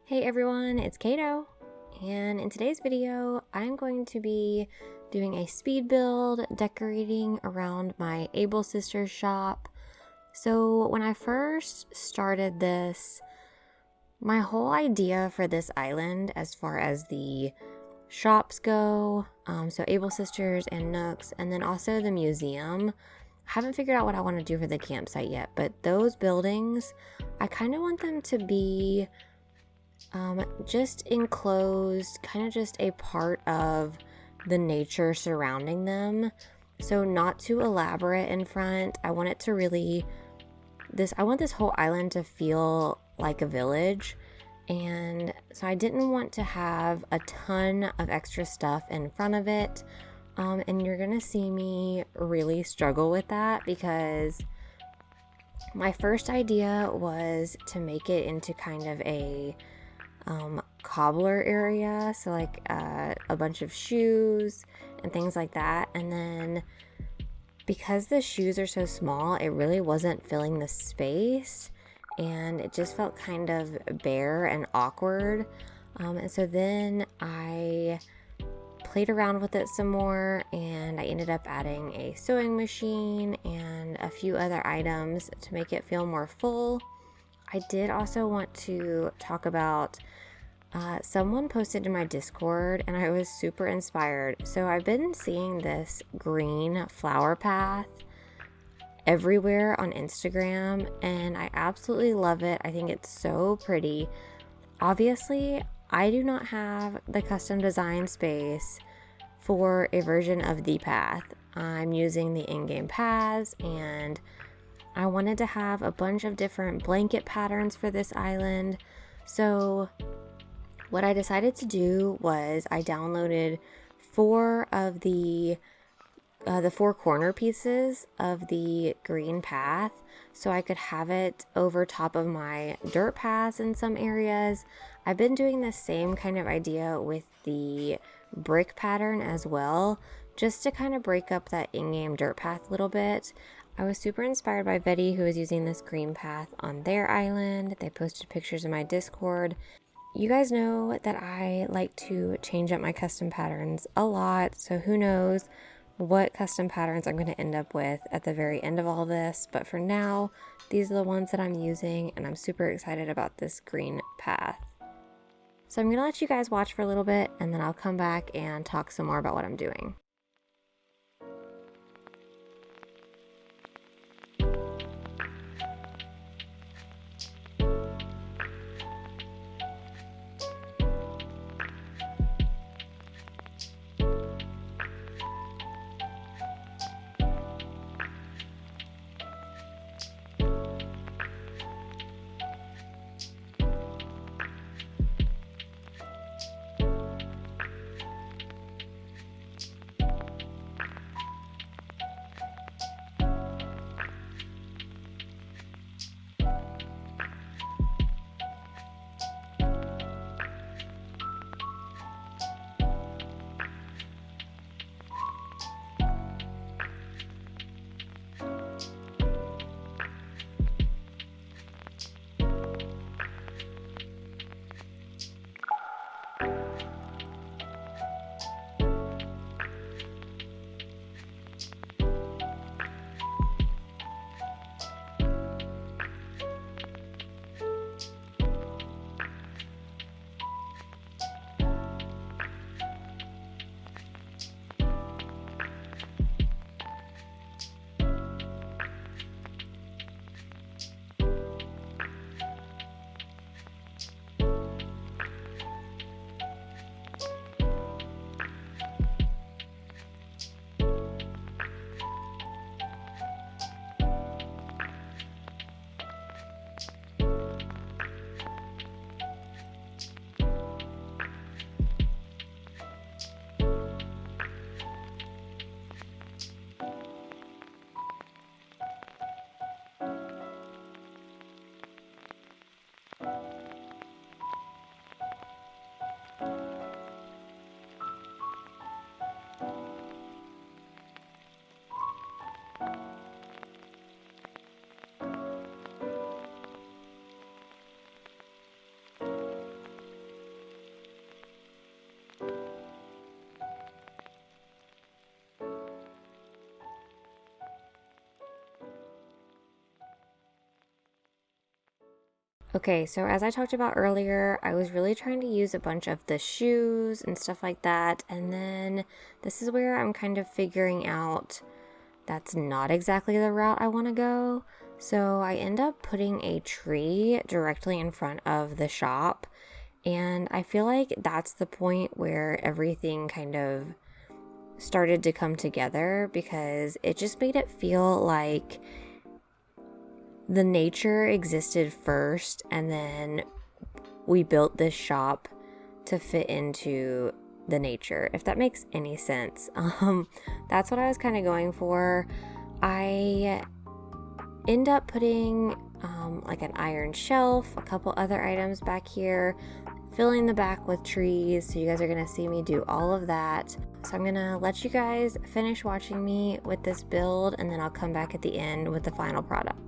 Hey everyone, it's Kato, and in today's video, I'm going to be doing a speed build decorating around my Able Sisters shop. So when I first started this, my whole idea for this island as far as the shops go, so Able Sisters and Nooks, and then also the museum, I haven't figured out what I want to do for the campsite yet, but those buildings, I kind of want them to be just enclosed, kind of just a part of the nature surrounding them. So not too elaborate in front. I want it to really, I want this whole island to feel like a village. And so I didn't want to have a ton of extra stuff in front of it. And you're gonna see me really struggle with that because my first idea was to make it into kind of a cobbler area, so like a bunch of shoes and things like that. And then because the shoes are so small, it really wasn't filling the space and it just felt kind of bare and awkward. And so then I played around with it some more and I ended up adding a sewing machine and a few other items to make it feel more full. I did also want to talk about someone posted in my Discord and I was super inspired. So I've been seeing this green flower path everywhere on Instagram and I absolutely love it. I think it's so pretty. Obviously, I do not have the custom design space for a version of the path. I'm using the in-game paths and I wanted to have a bunch of different blanket patterns for this island. So what I decided to do was I downloaded 4 of the 4 corner pieces of the green path so I could have it over top of my dirt paths in some areas. I've been doing the same kind of idea with the brick pattern as well, just to kind of break up that in-game dirt path a little bit. I was super inspired by Betty, who was using this green path on their island. They posted pictures in my Discord. You guys know that I like to change up my custom patterns a lot, so who knows what custom patterns I'm going to end up with at the very end of all this. But for now, these are the ones that I'm using, and I'm super excited about this green path. So I'm going to let you guys watch for a little bit, and then I'll come back and talk some more about what I'm doing. Okay, so as I talked about earlier, I was really trying to use a bunch of the shoes and stuff like that, and then this is where I'm kind of figuring out that's not exactly the route I want to go. So I end up putting a tree directly in front of the shop, and I feel like that's the point where everything kind of started to come together, because it just made it feel like the nature existed first, and then we built this shop to fit into the nature, if that makes any sense. That's what I was kind of going for. I end up putting like an iron shelf, a couple other items back here, filling the back with trees, so you guys are gonna see me do all of that. So I'm gonna let you guys finish watching me with this build, and then I'll come back at the end with the final product.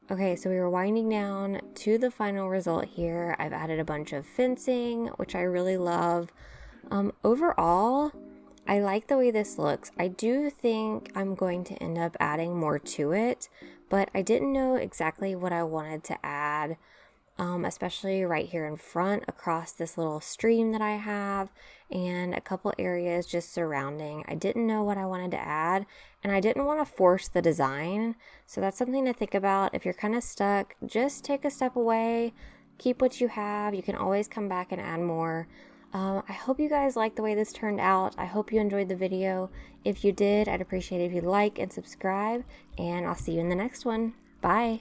Okay, so we were winding down to the final result here. I've added a bunch of fencing, which I really love. Overall, I like the way this looks. I do think I'm going to end up adding more to it, but I didn't know exactly what I wanted to add, especially right here in front across this little stream that I have and a couple areas just surrounding. I didn't know what I wanted to add, and I didn't want to force the design. So that's something to think about. If you're kind of stuck, just take a step away, keep what you have. You can always come back and add more. I hope you guys like the way this turned out. I hope you enjoyed the video. If you did, I'd appreciate it if you like and subscribe, and I'll see you in the next one. Bye.